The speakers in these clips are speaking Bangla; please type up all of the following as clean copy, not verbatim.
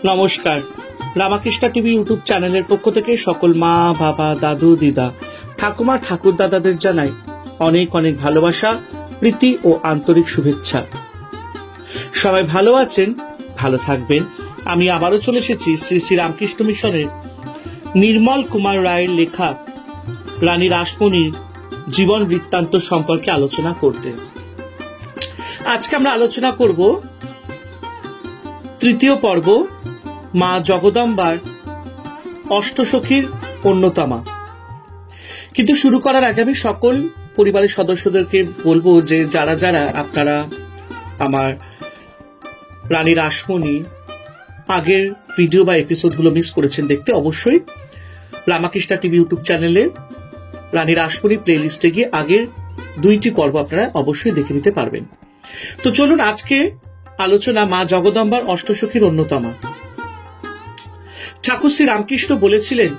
নমস্কার। রামাকৃষ্ণ টিভি ইউটিউব চ্যানেলের পক্ষ থেকে সকল মা, বাবা, দাদু, দিদা, ঠাকুমা, ঠাকুর দাদাদের জানাই অনেক অনেক ভালোবাসা, প্রীতি ও আন্তরিক শুভেচ্ছা। সবাই ভালো আছেন, ভালো থাকবেন। আমি আবারও চলে এসেছি শ্রী শ্রী রামকৃষ্ণ মিশনের নির্মল কুমার রায়ের লেখা রানী রাসমণির জীবন বৃত্তান্ত সম্পর্কে আলোচনা করতে। আজকে আমরা আলোচনা করব তৃতীয় পর্ব, মা জগদম্বার অষ্টসখীর অন্যতমা। কিন্তু শুরু করার আগে আমি সকল পরিবারের সদস্যদেরকে বলবো যে যারা যারা আপনারা আমার রানী রাসমণি আগের ভিডিও বা এপিসোডগুলো মিস করেছেন দেখতে, অবশ্যই রামাকৃষ্ণ টিভি ইউটিউব চ্যানেলে রানী রাসমণি প্লে লিস্টে গিয়ে আগের দুইটি পর্ব আপনারা অবশ্যই দেখে নিতে পারবেন। তো চলুন আজকে আলোচনা মা জগদম্বার অষ্টসখীর অন্যতমা। ঠাকুর শ্রী রামকৃষ্ণ বলেছিলেন,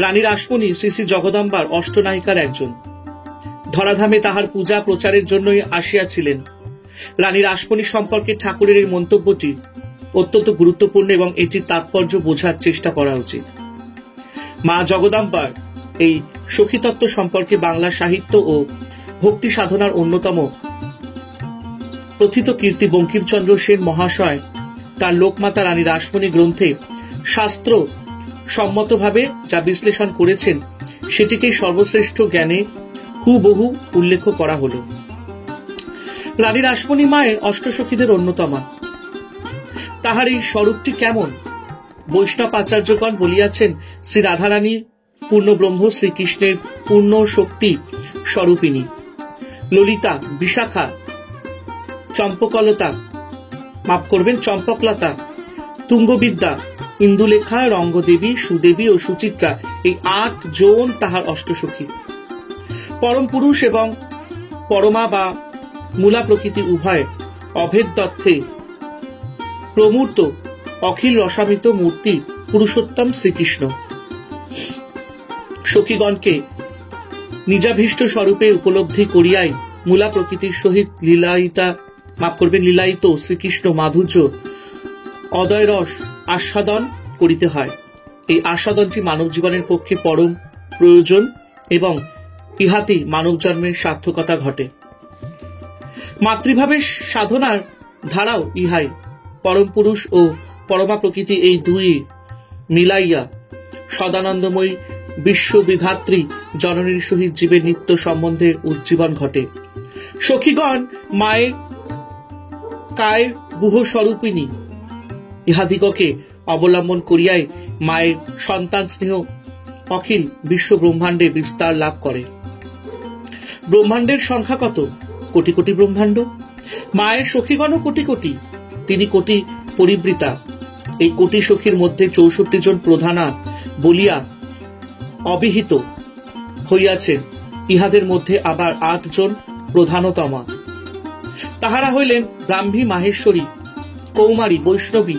রানী রাসমণি শ্রী শ্রী জগদম্বার অষ্টনায়িকার একজন। ধরাধামে তাহার পূজা প্রচারের জন্যই আসিয়াছিলেন। রানী রাসমণি সম্পর্কে ঠাকুরের এই মন্তব্যটি অত্যন্ত গুরুত্বপূর্ণ এবং এটির তাৎপর্য বোঝার চেষ্টা করা উচিত। মা জগদম্বার এই সখীতত্ত্ব সম্পর্কে বাংলা সাহিত্য ও ভক্তি সাধনার অন্যতম প্রথিত কীর্তি বঙ্কিমচন্দ্র সেন মহাশয় তার লোকমাতা রানী রাসমণি গ্রন্থে শাস্ত্র সম্মতভাবে যা বিশ্লেষণ করেছেন সেটিকেই সর্বশ্রেষ্ঠ জ্ঞানে হুবহু উল্লেখ করা হল। রানী রাসমণি মায়ের অষ্টসখীদের অন্যতমা। তাহার এই স্বরূপটি কেমন? বৈষ্ণব আচার্যগণ বলিয়াছেন, শ্রী রাধারানীর পূর্ণ ব্রহ্ম শ্রীকৃষ্ণের পূর্ণ শক্তি স্বরূপিণী। ললিতা, বিশাখা, চম্পকলতা, তুঙ্গবিদ্যা, ইন্দুলেখা, রঙ্গদেবী, সুদেবী ও সুচিত্রা, এই ৮ জন তাহার অষ্টসখী। পরম পুরুষ এবং পরমা বা মূলা প্রকৃতি উভয় অভেদ তত্ত্বে প্রমূর্ত অখিল রসামিত মূর্তি পুরুষোত্তম শ্রীকৃষ্ণ। সখীগণকে নিজাভীষ্ট স্বরূপে উপলব্ধি করিয়াই মূলা প্রকৃতির সহিত লীলায়িত শ্রীকৃষ্ণ মাধুর্য অদয় রস আস্বাদন করিতে হয়। এই আস্বাদনটি মানব জীবনের পক্ষে পরম প্রয়োজন এবং ইহাতেই মানব জন্মের সার্থকতা ঘটে। মাতৃভাবের সাধনার ধারাও ইহাই। পরম পুরুষ ও পরমা প্রকৃতি এই দুই মিলাইয়া সদানন্দময়ী বিশ্ববিধাত্রী জননীর সহিত জীবের নিত্য সম্বন্ধের উজ্জীবন ঘটে। সখীগণ মায়ের কায়ের গুহ স্বরূপিণী। ইহাদিগকে অবলম্বন করিয়াই মায়ের সন্তান স্নেহ অখিল বিশ্ব ব্রহ্মাণ্ডে বিস্তার লাভ করে। ব্রহ্মাণ্ডের সংখ্যা কত? কোটি কোটি ব্রহ্মাণ্ড। মায়ের সখীগণও কোটি কোটি, তিনি কোটি পরিবৃতা। এই কোটি সখীর মধ্যে ৬৪ জন প্রধানা বলিয়া অভিহিত হইয়াছেন। ইহাদের মধ্যে আবার ৮ জন প্রধানতমা। তাহারা হইলেন ব্রাহ্মী, মাহেশ্বরী, কৌমারী, বৈষ্ণবী,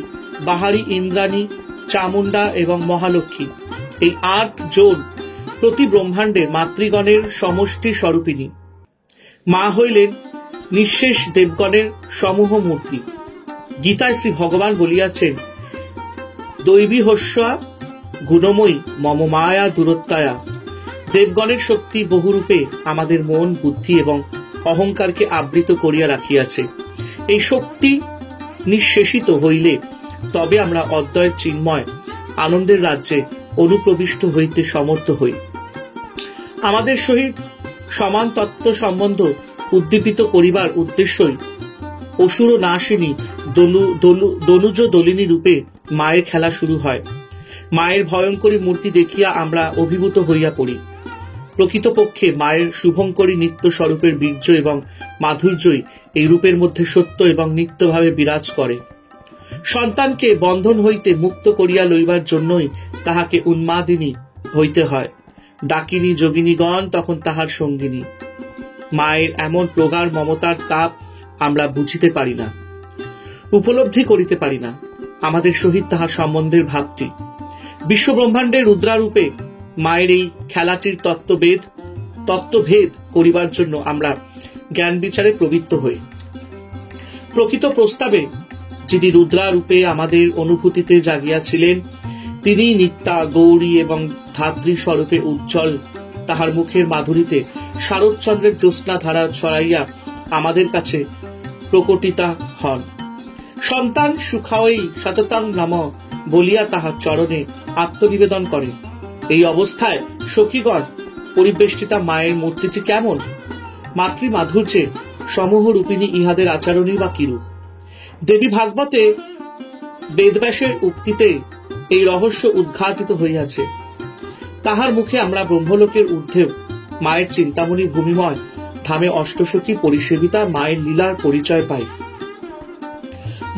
বাহারী, ইন্দ্রাণী, চামুণ্ডা এবং মহালক্ষ্মী। এই ৮ জন প্রতি ব্রহ্মাণ্ডে মাতৃগণের সমষ্টি স্বরূপিণী। মা হইলেন নিঃশেষ দেবগণের সমূহ মূর্তি। গীতায় শ্রী ভগবান বলিয়াছেন, দৈবী হস্যা গুণময়ী মম মায়া দূরত্বয়া। দেবগণের শক্তি বহুরূপে আমাদের মন, বুদ্ধি এবং অহংকারকে আবৃত করিয়া রাখিয়াছে। এই শক্তি নিঃশেষিত হইলে তবে আমরা অদ্বয় চিন্ময় আনন্দের রাজ্যে অনুপ্রবিষ্ট হইতে সমর্থ হই। আমাদের সহিত সমান তত্ত্ব সম্বন্ধ উদ্দীপিত করিবার উদ্দেশ্যই অসুর নাশিনী দনুজ দলিনী রূপে মায়ের খেলা শুরু হয়। মায়ের ভয়ঙ্করী মূর্তি দেখিয়া আমরা অভিভূত হইয়া পড়ি। প্রকৃতপক্ষে মায়ের শুভঙ্করী নিত্য স্বরূপের বীর্য এবং মাধুর্যই এই রূপের মধ্যে সত্য এবং নিত্যভাবে বিরাজ করে। সন্তানকে বন্ধন হইতে মুক্ত করিয়া লইবার জন্যই তাহাকে উন্মাদিনী হইতে হয়। ডাকিনী যোগিনীগণ তখন তাহার সঙ্গিনী। মায়ের এমন প্রগাঢ় মমতার তাপ আমরা বুঝিতে পারি না, উপলব্ধি করিতে পারি না। আমাদের সহিত তাহার সম্বন্ধের ভাবটি বিশ্বব্রহ্মাণ্ডের রুদ্রারূপে মায়ের এই খেলাটির তত্ত্বভেদ করিবার জন্য আমরা জ্ঞান বিচারে প্রবৃত্ত হই। প্রকৃত প্রস্তাবে যিনি রুদ্রা রূপে আমাদের অনুভূতিতে জাগিয়াছিলেন, তিনি নিত্যা গৌরী এবং ধাত্রী স্বরূপে উজ্জ্বল। তাহার মুখের মাধুরীতে শারদচন্দ্রের জ্যোৎস্না ধারা ছড়াইয়া আমাদের কাছে প্রকটিতা হন। সন্তান সুখাওই সততাং নাম বলিয়া তাহার চরণে আত্মনিবেদন করে। এই অবস্থায় সখীগণ পরিবেষ্টিতা মায়ের মূর্তিটি কেমন? মাতৃ মাধুর্যে সমূহ রূপিণী ইহাদের আচরণই বা কিরূপ? দেবী ভাগবতে বেদব্যাসের উক্তিতে এই রহস্য উদ্ঘাটিত হইয়াছে। তাহার মুখে আমরা ব্রহ্মলোকের ঊর্ধ্বেও মায়ের চিন্তামণি ভূমিময় ধামে অষ্টসখী পরিসেবিতা মায়ের লীলার পরিচয় পাই।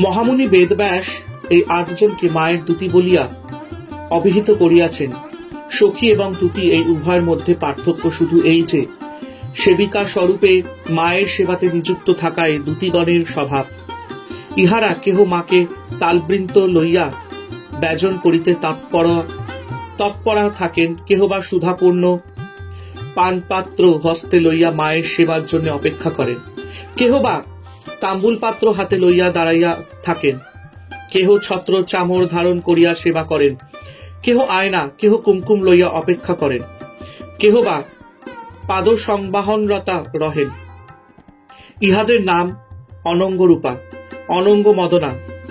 মহামুনি বেদব্যাস এই ৮ জনকে মায়ের দূতি বলিয়া অভিহিত করিয়াছেন। সখী এবং দূতি এই উভয়ের মধ্যে পার্থক্য শুধু এই যে, সেবিকা স্বরূপে মায়ের সেবাতে নিযুক্ত থাকায় দূতিগণের স্বভাব। ইহারা কেহ মাকে তালবৃন্ত লইয়া ব্যজন করিতে তৎপরা থাকেন, কেহ বা সুধাপূর্ণ পানপাত্র হস্তে লইয়া মায়ের সেবার জন্য অপেক্ষা করেন, কেহ বা তাম্বুল পাত্র হাতে লইয়া দাঁড়াইয়া থাকেন, কেহ ছত্র চামর ধারণ করিয়া সেবা করেন, কেহ আয়না, কেহ কুমকুম লইয়া অপেক্ষা করেন, কেহ বা পাদ সংবাহনরতা রহেন। ইহাদের নাম অনঙ্গরূপা, অনঙ্গ মদনা,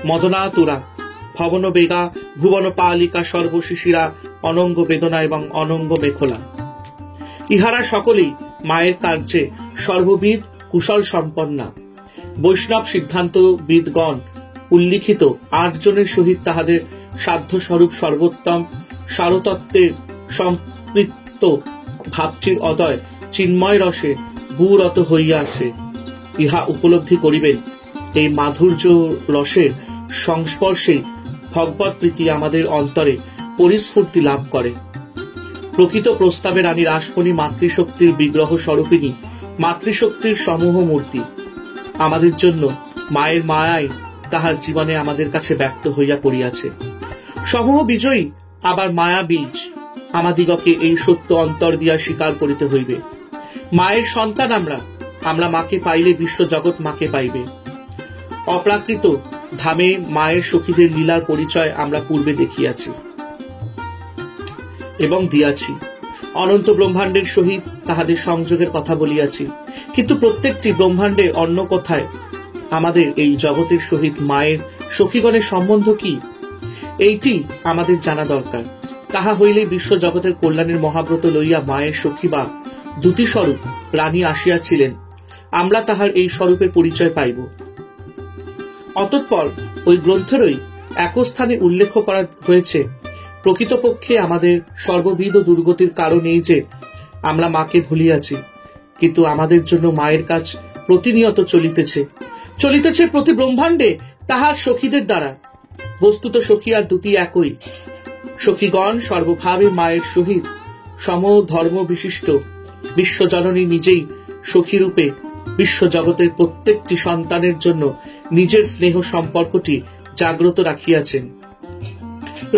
মদনাতুরা, ভবন বেগা, ভুবন পালিকা, সর্বশিশিরা, অনঙ্গ বেদনা এবং অনঙ্গ মেখলা। ইহারা সকলেই মায়ের কার্যে সর্ববিধ কুশল সম্পন্না। বৈষ্ণব সিদ্ধান্তবিদগণ উল্লিখিত ৮ জনের সহিত তাহাদের সাধ্য স্বরূপ সর্বোত্তম সারতত্ত্বের সম্পৃক্ত ভাবটির অদয় চিন্ময় রসে বুরত হইয়াছে। ইহা উপলব্ধি করিবেন, এই মাধুর্য রসের সংস্পর্শেই ভগবৎ প্রীতি আমাদের অন্তরে পরিস্ফূর্তি লাভ করে। প্রকৃত প্রস্তাবে রানী রাসমণি মাতৃশক্তির বিগ্রহ স্বরূপিণী, মাতৃশক্তির সমূহ মূর্তি। আমাদের জন্য মায়ের মায়াই তাহার জীবনে আমাদের কাছে ব্যক্ত হইয়া পড়িয়াছে। সমূহ বিজয়ী আবার মায়া বীজ আমাদিগকে এই সত্য অন্তর দিয়া স্বীকার করিতে হইবে। মায়ের সন্তান আমরা মাকে পাইলে বিশ্ব জগৎ মাকে পাইবে। অপ্রাকৃত ধামে মায়ের সখীদের লীলার পরিচয় আমরা পূর্বে দেখিয়াছি এবং দিয়াছি। অনন্ত ব্রহ্মাণ্ডের সহিত তাহাদের সংযোগের কথা বলিয়াছি, কিন্তু প্রত্যেকটি ব্রহ্মাণ্ডে অন্য কথায় আমাদের এই জগতের সহিত মায়ের সখীগণের সম্বন্ধ কি, এইটি আমাদের জানা দরকার। তাহা হইলে বিশ্ব জগতের কল্যাণের মহাব্রত লইয়া মায়ের সখী বা দূতি স্বরূপ রানী আসিয়াছিলেন, আমরা তাহার এই স্বরূপের পরিচয় পাইব। অতঃপর ওই গ্রন্থেরই এক স্থানে উল্লেখ করা হয়েছে, প্রকৃতপক্ষে আমাদের সর্ববিধ দুর্গতির কারণ এই যে আমরা মাকে ভুলিয়াছি, কিন্তু আমাদের জন্য মায়ের কাজ প্রতিনিয়ত চলিতেছে প্রতি ব্রহ্মাণ্ডে তাহার সখীদের দ্বারা। বস্তুত সখী আর দূতি একই। সখীগণ সর্বভাবে মায়ের সহিত সমধর্ম বিশিষ্ট। বিশ্বজননী নিজেই সখীরূপে বিশ্বজগতের প্রত্যেকটি সন্তানের জন্য নিজের স্নেহ সম্পর্কটি জাগ্রত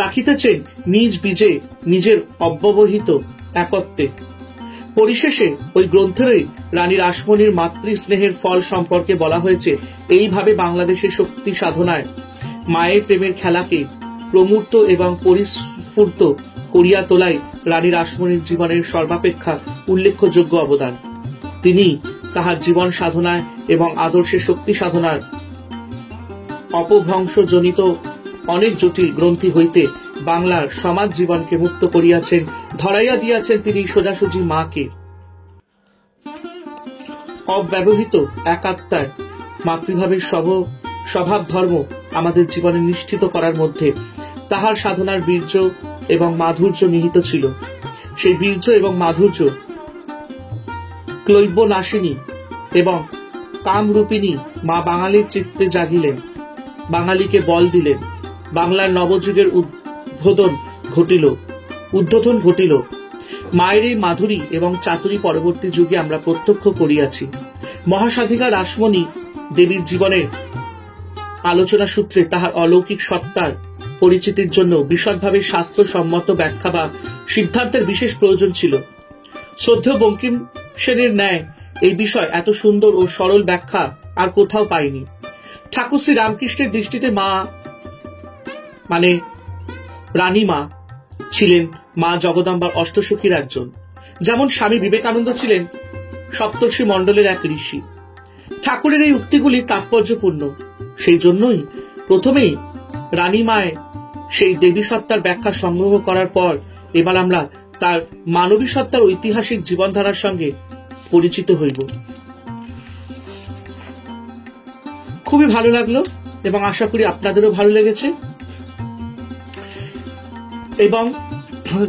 রাখিতেছেন নিজ বীজে, নিজের অব্যবহিত একত্বে। পরিশেষে ওই গ্রন্থেরই রানী রাসমণির মাতৃ স্নেহের ফল সম্পর্কে বলা হয়েছে, এইভাবে বাংলাদেশের শক্তি সাধনায় মায়ের প্রেমের খেলাকে প্রমূর্ত এবং পরিস্ফুট করিয়া তোলাই রানী রাসমণির জীবনের সর্বাপেক্ষা উল্লেখযোগ্য অবদান। তিনি তাহার জীবন সাধনায় এবং আদর্শের শক্তি সাধনার অপভ্রংশজনিত অনেক জটিল গ্রন্থি হইতে বাংলার সমাজ জীবনকে মুক্ত করিয়াছেন, ধরাইয়া দিয়াছেন তিনি সোজাসুজি মাকে। অব্যবহৃত একাত্মায় মাতৃভাবের স্বভাব ধর্ম আমাদের জীবনে নিষ্ঠিত করার মধ্যে তাহার সাধনার বীর্য এবং মাধুর্য নিহিত ছিল। সেই বীর্য এবং মাধুর্য ক্লৈব নাশিনী এবং কামরূপিণী মা বাঙালির চিত্তে জাগিলেন, বাঙালিকে বল দিলেন। বাংলার নবযুগের উদ্বোধন ঘটিল। মায়ের এই মাধুরী এবং চাতুরী পরবর্তী যুগে আমরা প্রত্যক্ষ করিয়াছি। মহাসাধিকা রাসমণি দেবীর জীবনের আলোচনা সূত্রে তাহার অলৌকিক সত্তার পরিচিতির জন্য বিশদভাবে শাস্ত্রসম্মত ব্যাখ্যা বা সিদ্ধান্তের বিশেষ প্রয়োজন ছিল। শ্রদ্ধেয় বঙ্কিম সেনের ন্যায় এই বিষয় এত সুন্দর ও সরল ব্যাখ্যা আর কোথাও পাইনি। ঠাকুর শ্রী রামকৃষ্ণের দৃষ্টিতে মা মানে রানী মা ছিলেন মা জগদম্বার অষ্টসখীর একজন, যেমন স্বামী বিবেকানন্দ ছিলেন সপ্তর্ষি মণ্ডলের এক ঋষি। ঠাকুরের এই উক্তিগুলি তাৎপর্যপূর্ণ, সেই জন্যই প্রথমেই রানী মায় সেই দেবী সত্তার ব্যাখ্যা সংগ্রহ করার পর এবার আমরা তার মানবী সত্তার ঐতিহাসিক জীবনধারার সঙ্গে পরিচিত হইব। খুবই ভালো লাগলো এবং আশা করি আপনাদেরও ভালো লেগেছে। এবং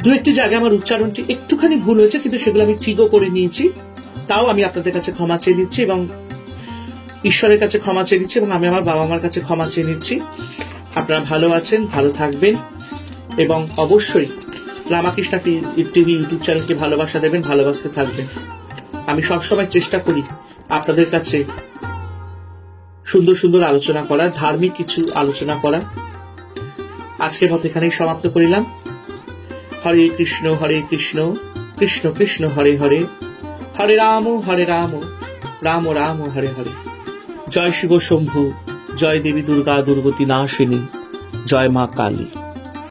দু একটি জায়গায় আমার উচ্চারণটি একটুখানি ভুল হয়েছে, কিন্তু সেগুলো আমি ঠিকও করে নিয়েছি। তাও আমি আপনাদের কাছে ক্ষমা চেয়ে নিচ্ছি এবং ঈশ্বরের কাছে ক্ষমা চেয়ে নিচ্ছি এবং আমি আমার বাবা মার কাছে ক্ষমা চেয়ে নিচ্ছি। আপনারা ভালো আছেন, ভালো থাকবেন এবং অবশ্যই রামাকৃষ্ণ টিভি ইউটিউব চ্যানেলকে ভালোবাসা দেবেন, ভালোবাসতে থাকবেন। আমি সবসময় চেষ্টা করি আপনাদের কাছে সুন্দর সুন্দর আলোচনা করা, ধার্মিক কিছু আলোচনা করা। আজকের মতো এখানেই সমাপ্ত করিলাম। হরে কৃষ্ণ কৃষ্ণ কৃষ্ণ হরে হরে, হরে রাম রাম রাম হরে হরে। জয় শিব শম্ভু, জয় দেবী দুর্গা দুর্গতি নাশিনী, জয় মা কালী।